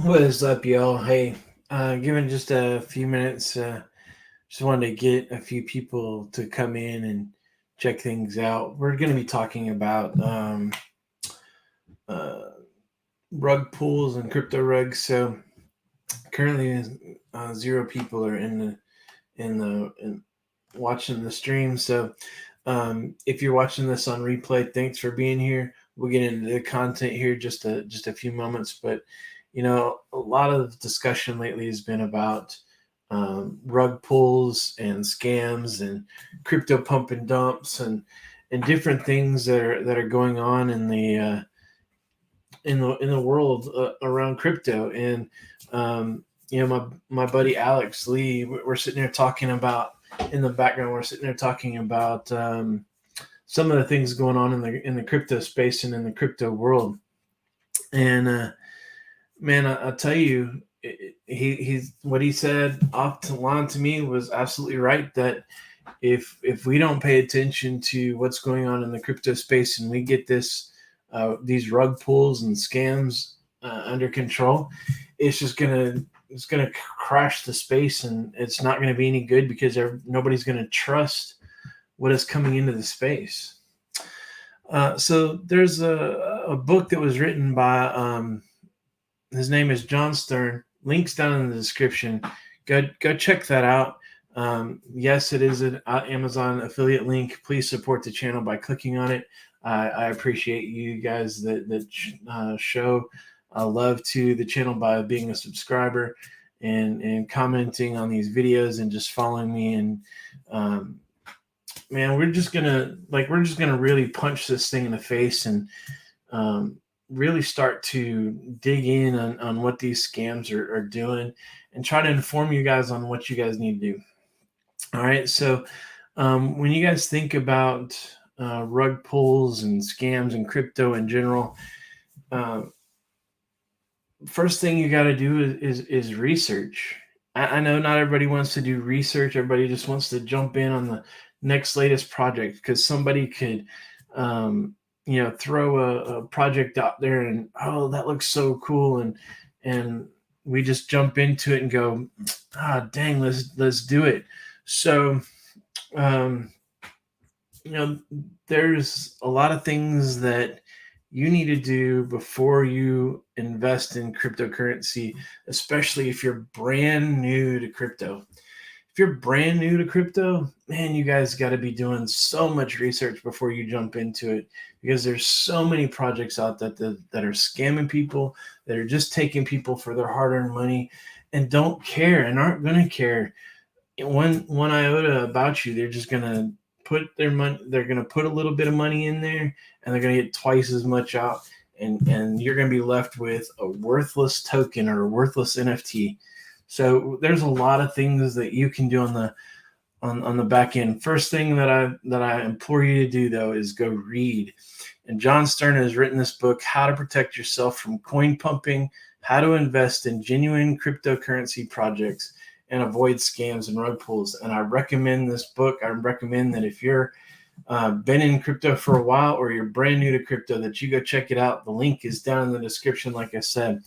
What is up, y'all? Hey, given just a few minutes, just wanted to get a few people to come in and check things out. We're going to be talking about uh, rug pools and crypto rugs. So currently, zero people are in watching the stream. So if you're watching this on replay, thanks for being here. We'll get into the content here just a few moments, but a lot of discussion lately has been about rug pulls and scams and crypto pump and dumps and different things that are going on in the world around crypto. And my buddy Alex Lee, we're sitting there talking about in the background. We're sitting there talking about some of the things going on in the crypto space and in the crypto world. And man, I'll tell you, he's what he said off the line to me was absolutely right. That if we don't pay attention to what's going on in the crypto space and we get these rug pulls and scams under control, it's gonna crash the space, and it's not gonna be any good because nobody's gonna trust what is coming into the space. So there's a book that was written by his name is John Stern. Links down in the description. Go check that out. Yes, it is an Amazon affiliate link. Please support the channel by clicking on it. I appreciate you guys that show love to the channel by being a subscriber and commenting on these videos and just following me. And man, we're just gonna really punch this thing in the face and really start to dig in on what these scams are doing and try to inform you guys on what you guys need to do. All right. So when you guys think about rug pulls and scams and crypto in general, uh, first thing you got to do is research. I know not everybody wants to do research. Everybody just wants to jump in on the next latest project because somebody could throw a project out there and, oh, that looks so cool, and we just jump into it and go, dang, let's do it. So um, there's a lot of things that you need to do before you invest in cryptocurrency, especially if you're brand new to crypto. If you're brand new to crypto, man, you guys got to be doing so much research before you jump into it, because there's so many projects out that are scamming people, that are just taking people for their hard-earned money and don't care and aren't going to care one iota about you. They're just going to put their money. They're going to put a little bit of money in there, and they're going to get twice as much out, and you're going to be left with a worthless token or a worthless NFT. So there's a lot of things that you can do on the back end. First thing that I implore you to do, though, is go read. And John Stern has written this book, How to Protect Yourself from Coin Pumping, How to Invest in Genuine Cryptocurrency Projects and Avoid Scams and Rug Pulls. And I recommend this book. I recommend that if you're been in crypto for a while or you're brand new to crypto, that you go check it out. The link is down in the description, like I said.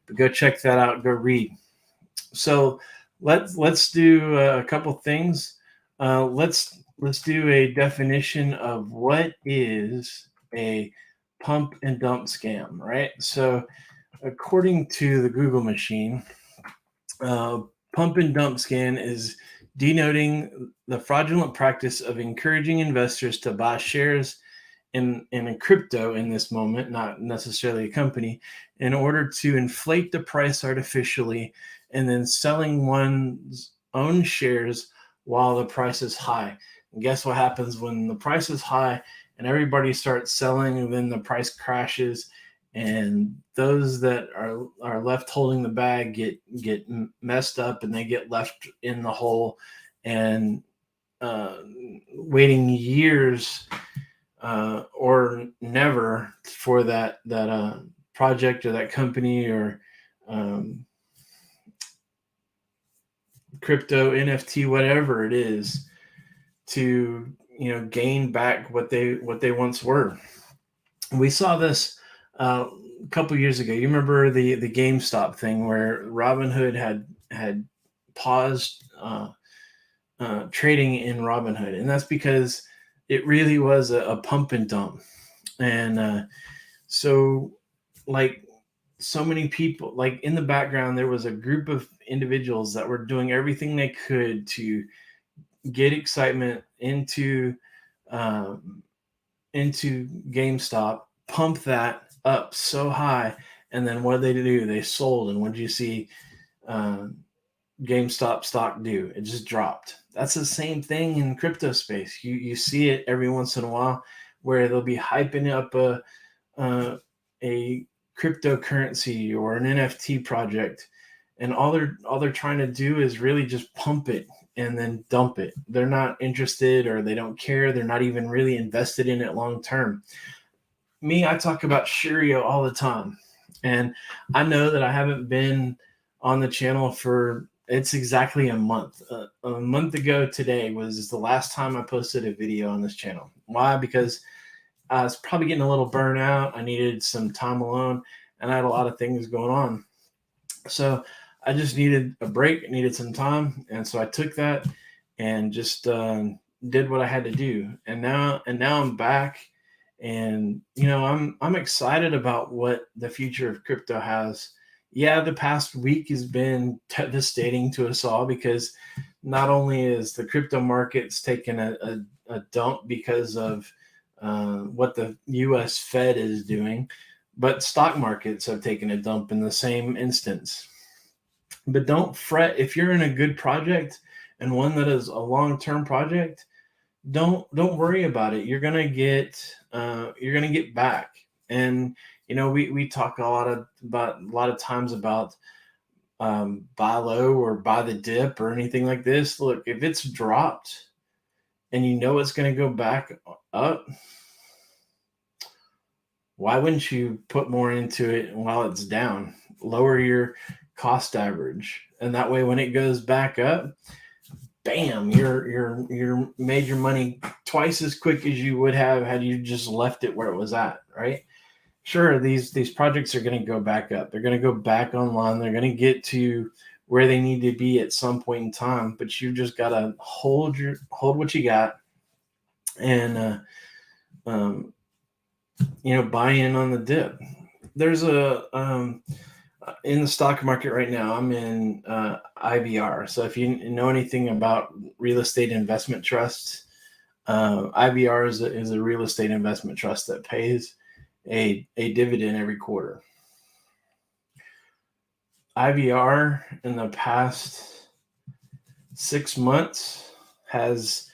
But go check that out. Go read. So let's do a couple things. Let's do a definition of what is a pump and dump scam, right? So according to the Google machine, pump and dump scam is denoting the fraudulent practice of encouraging investors to buy shares in a crypto in this moment, not necessarily a company, in order to inflate the price artificially and then selling one's own shares while the price is high. And guess what happens when the price is high and everybody starts selling, and then the price crashes, and those that are left holding the bag get messed up, and they get left in the hole and waiting years or never for that project or that company or crypto, NFT, whatever it is, to gain back what they once were. We saw this A couple years ago. You remember the GameStop thing where Robinhood had paused trading in Robinhood, and that's because it really was a pump and dump. And so, like so many people, like in the background, there was a group of individuals that were doing everything they could to get excitement um, into GameStop, pump that up so high, and then what did they do? They sold, and what did you see uh, GameStop stock do? It just dropped. That's the same thing in crypto space. You see it every once in a while, where they'll be hyping up uh, a cryptocurrency or an NFT project, and all they're trying to do is really just pump it and then dump it. They're not interested, or they don't care. They're not even really invested in it long term. Me, I talk about Shirio all the time, and I know that I haven't been on the channel for it's exactly a month. A month ago today was the last time I posted a video on this channel. Why? Because I was probably getting a little burnout. I needed some time alone, and I had a lot of things going on. So I just needed a break, needed some time, and so I took that and just did what I had to do. And now I'm back, and I'm excited about what the future of crypto has. Yeah, the past week has been devastating to us all because not only is the crypto markets taking a dump because of what the U.S. Fed is doing, but stock markets have taken a dump in the same instance. But don't fret if you're in a good project and one that is a long-term project. Don't worry about it. You're gonna get back. And we talk a lot of times about buy low or buy the dip or anything like this. Look, if it's dropped and you know it's going to go back up, why wouldn't you put more into it while it's down? Lower your cost average, and that way when it goes back up, bam, you're made your money twice as quick as you would have had you just left it where it was at, right? Sure, these projects are going to go back up. They're going to go back online. They're going to get to where they need to be at some point in time, but you just got to hold what you got and um, buy in on the dip. There's in the stock market right now, I'm in IVR. So if you know anything about real estate investment trusts, IVR is a real estate investment trust that pays a dividend every quarter. IVR in the past 6 months has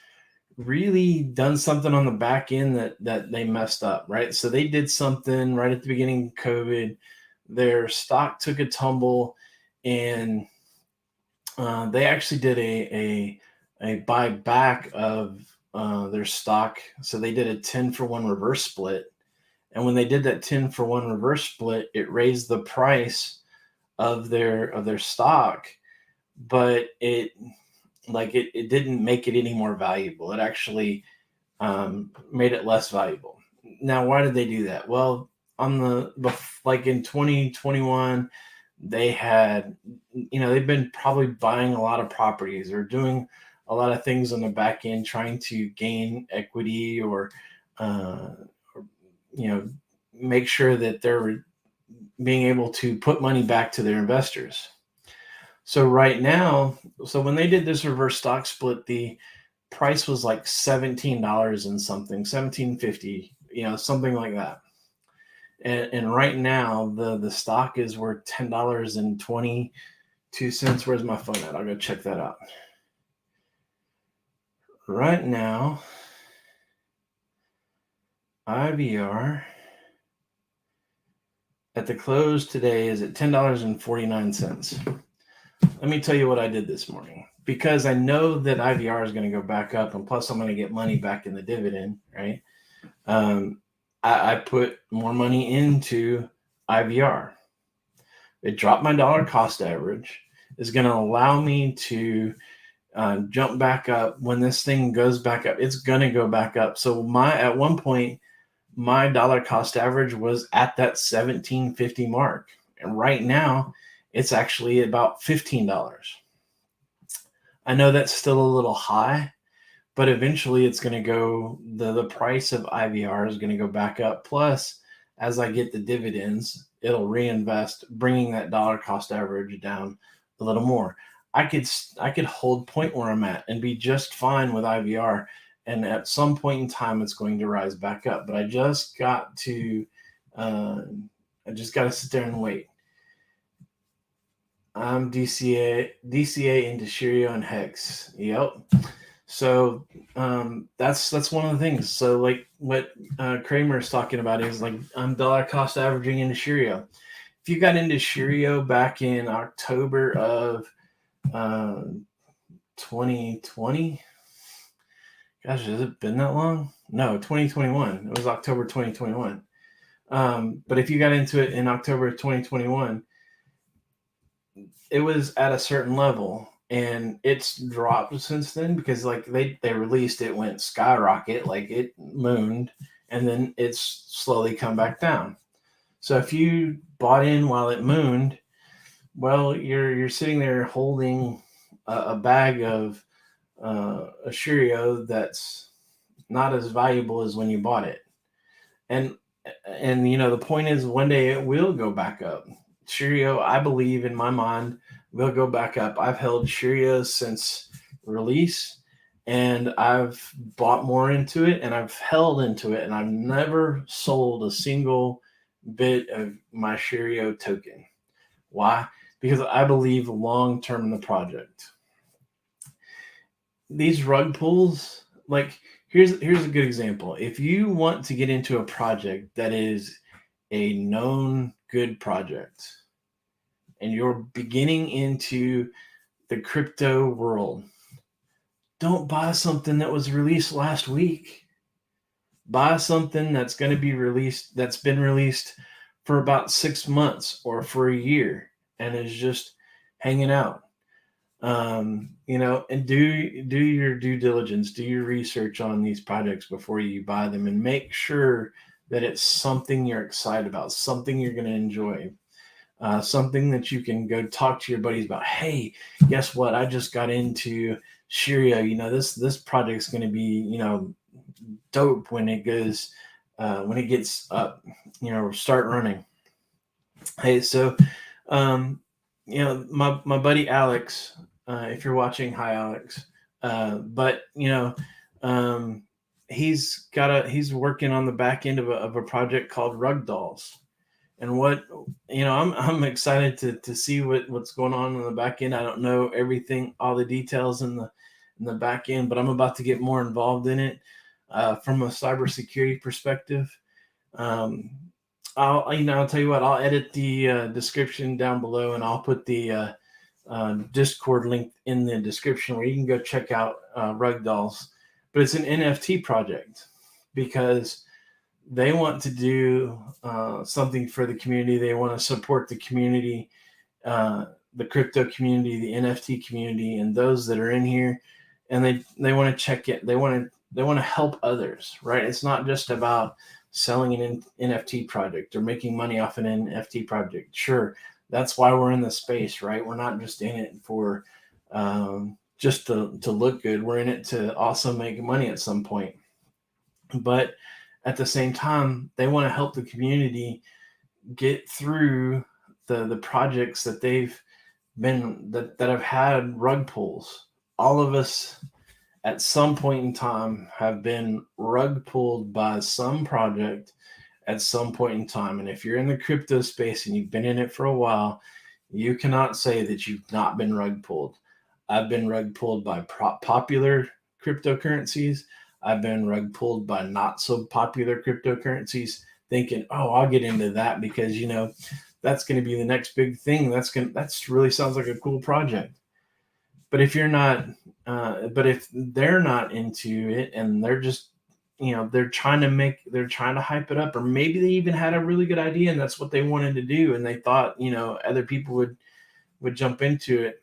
really done something on the back end that they messed up, right? So they did something right at the beginning of COVID. Their stock took a tumble, and they actually did a buyback of their stock. So they did a 10-for-1 reverse split. And when they did that 10-for-1 reverse split, it raised the price of their stock, but it didn't make it any more valuable. It actually made it less valuable. Now, why did they do that? Well, like in 2021, they've been probably buying a lot of properties or doing a lot of things on the back end, trying to gain equity or make sure that they're being able to put money back to their investors. So right now, when they did this reverse stock split, the price was like $17 and something, $17.50, something like that. And right now, the stock is worth $10.22. Where's my phone at? I'll go check that out. Right now, IVR at the close today is at $10.49. Let me tell you what I did this morning, because I know that IVR is going to go back up, and plus I'm going to get money back in the dividend, right? I put more money into IVR. It dropped my dollar cost average. It's going to allow me to jump back up when this thing goes back up. It's going to go back up. So at one point, my dollar cost average was at that 17.50 mark. And right now, it's actually about $15. I know that's still a little high, but eventually it's going to go, the price of IVR is going to go back up. Plus, as I get the dividends, it'll reinvest, bringing that dollar cost average down a little more. I could hold point where I'm at and be just fine with IVR, and at some point in time it's going to rise back up. But uh, I just got to sit there and wait. I'm DCA into Shirio and Hex. Yep. So that's one of the things. So like what Kramer is talking about is like I'm dollar cost averaging into Shirio. If you got into Shirio back in October of uh, 2020, gosh, has it been that long? No, 2021. It was October 2021. But if you got into it in October of 2021, it was at a certain level, and it's dropped since then because like they released it, went skyrocket, like it mooned, and then it's slowly come back down. So if you bought in while it mooned, well, you're sitting there holding a bag of a Cheerio that's not as valuable as when you bought it. And the point is one day it will go back up. Cheerio, I believe in my mind, will go back up. I've held Cheerios since release, and I've bought more into it, and I've held into it, and I've never sold a single bit of my Cheerio token. Why? Because I believe long term in the project. These rug pulls, like here's a good example. If you want to get into a project that is a known good project, and you're beginning into the crypto world, don't buy something that was released last week. Buy something that's going to be released, that's been released for about 6 months or for a year and is just hanging out. And do your due diligence, do your research on these projects before you buy them, and make sure that it's something you're excited about, something you're going to enjoy. Something that you can go talk to your buddies about. Hey, guess what? I just got into Shirio. This project's going to be dope when it goes when it gets up. Start running. Hey, so my buddy Alex. If you're watching, hi Alex. But he's working on the back end of a project called Rug Dolls. And I'm excited to see what's going on the back end. I don't know everything, all the details in the back end, but I'm about to get more involved in it from a cybersecurity perspective. I'll tell you what, I'll edit the description down below, and I'll put the Discord link in the description where you can go check out Rug Dolls. But it's an NFT project because they want to do something for the community. They want to support the community, the crypto community, the NFT community, and those that are in here. And they want to check it. They want to help others, right? It's not just about selling an NFT project or making money off an NFT project. Sure, that's why we're in the space, right? We're not just in it for just to look good. We're in it to also make money at some point. But at the same time, they want to help the community get through the projects that they've been that have had rug pulls. All of us at some point in time have been rug pulled by some project at some point in time. And if you're in the crypto space and you've been in it for a while, you cannot say that you've not been rug pulled. I've been rug pulled by popular cryptocurrencies. I've been rug pulled by not so popular cryptocurrencies, thinking, "Oh, I'll get into that because that's going to be the next big thing. That's really sounds like a cool project." But if you're not, but if they're not into it and they're just, they're trying to hype it up, or maybe they even had a really good idea and that's what they wanted to do, and they thought, other people would jump into it.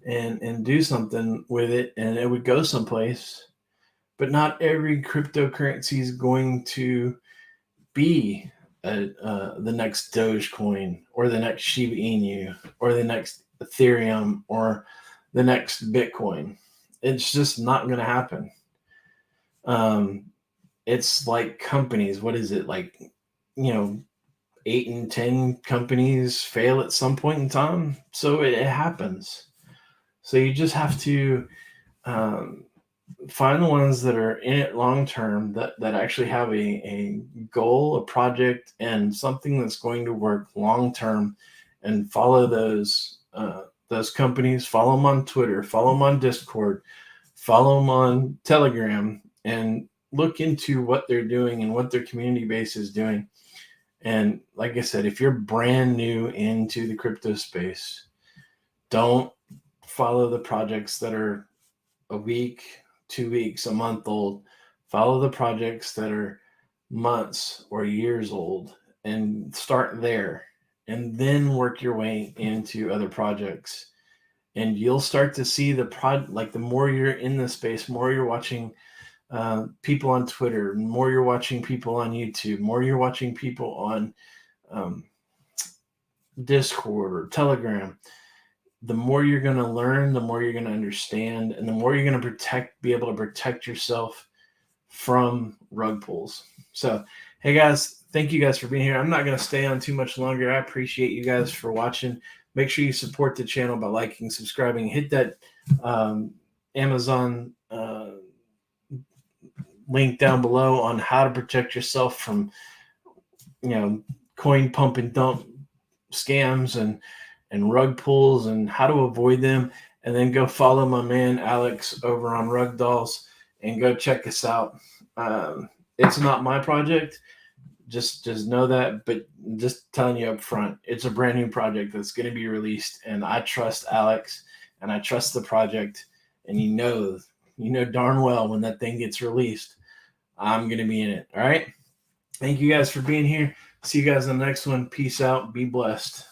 And do something with it, and it would go someplace. but not every cryptocurrency is going to be the next Dogecoin or the next Shiba Inu or the next Ethereum or the next Bitcoin. It's just not going to happen. It's like companies. What is it like? 8 and 10 companies fail at some point in time. So it happens. So you just have to find the ones that are in it long term, that actually have a goal, a project, and something that's going to work long term, and follow those companies. Follow them on Twitter, follow them on Discord, follow them on Telegram, and look into what they're doing and what their community base is doing. And like I said, if you're brand new into the crypto space, don't follow the projects that are a week, 2 weeks, a month old. Follow the projects that are months or years old, and start there, and then work your way into other projects. And you'll start to see the more you're in the space, more you're watching people on Twitter, more you're watching people on YouTube, more you're watching people on Discord or Telegram, the more you're going to learn, the more you're going to understand, and the more you're going to be able to protect yourself from rug pulls. So, hey guys, thank you guys for being here. I'm not going to stay on too much longer. I appreciate you guys for watching. Make sure you support the channel by liking, subscribing, hit that Amazon link down below on how to protect yourself from, coin pump and dump scams and rug pulls, and how to avoid them. And then go follow my man Alex over on Rug Dolls, and go check us out. It's not my project, just know that, but just telling you up front, it's a brand new project that's going to be released, and I trust Alex and I trust the project. And you know darn well when that thing gets released, I'm going to be in it. All right. Thank you guys for being here. See you guys in the next one. Peace out. Be blessed.